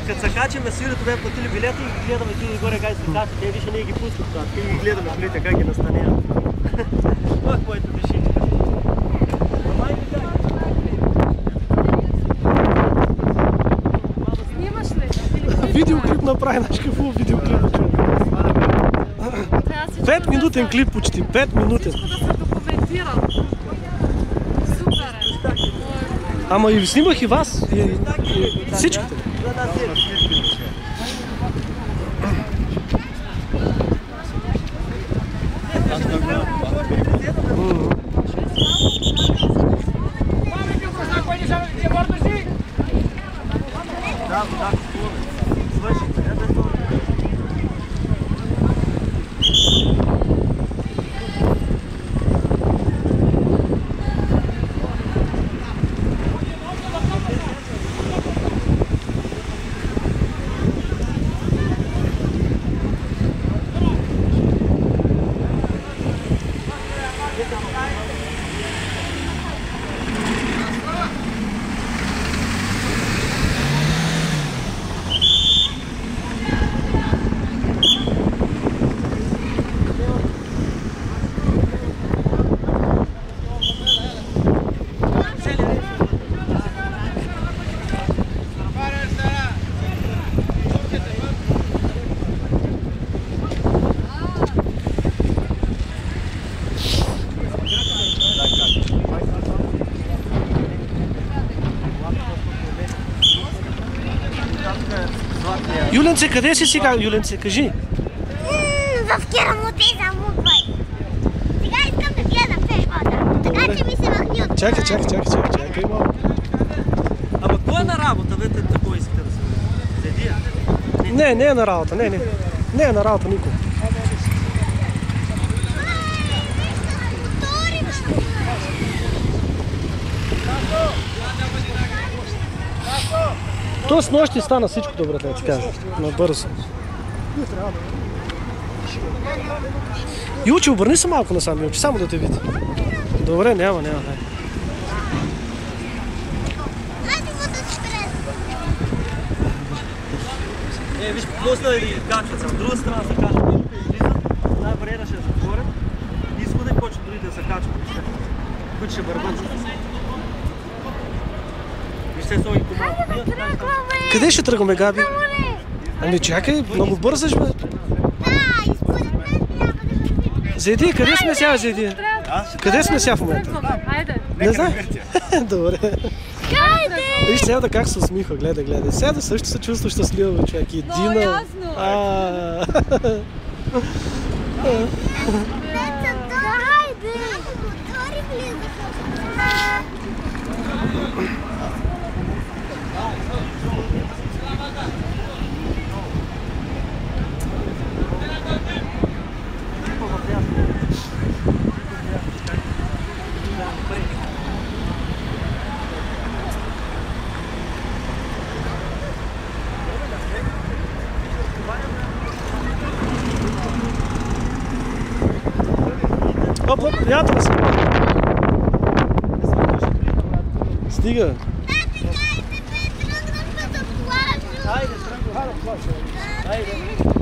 Kad se kačem na sviru, tu bi platili bileti i gledamo tu gore kaj se kače, te više nije gi pustit, i gledamo šlite kak je nastanjeno. Ох, моите души. Снимаш ли? Видеоклип направи, знаеш какво видеоклип? 5 минутен клип почти, 5 минутен. Всичко да се документирам. Супер е. Ама и снимах и вас, и всичките. Юленце, къде си сега, Юленце? Кажи. В керамотеза му, бай. Сега искам да гледам фешбата. Така че ми се махни от... Чакай малко. Ама кой е на работа, бе, тако искате да се седия? Не е на работа, не. Не е на работа никой. То с нощи стана всичко добре, да ти кажа. Набързо. Юче, обърни се малко насам, Юче, само да те види. Добре, няма. Виж, пусна да ги качват с друга страна се качват. Тази бариера ще е затворена. Изхода и почва дори да се качват. Които ще бърбат. Виж се соги по-малко. Къде ще тръгваме, Габи? Ами чакай, много бързаш, бе. Зайди, къде сме сега, Зайди? Къде сме сега в момента? Айде. Не знам. Добре. Хайде! Виж сега как се усмихва, гледай. Сега също се чувства щастлива, човек. И Дина. ясно. Хайде! Мотори влизаха. Оп, приятел си. Стига. Хайде, тръгваме да плажа. Айде, тръгваме. Айде.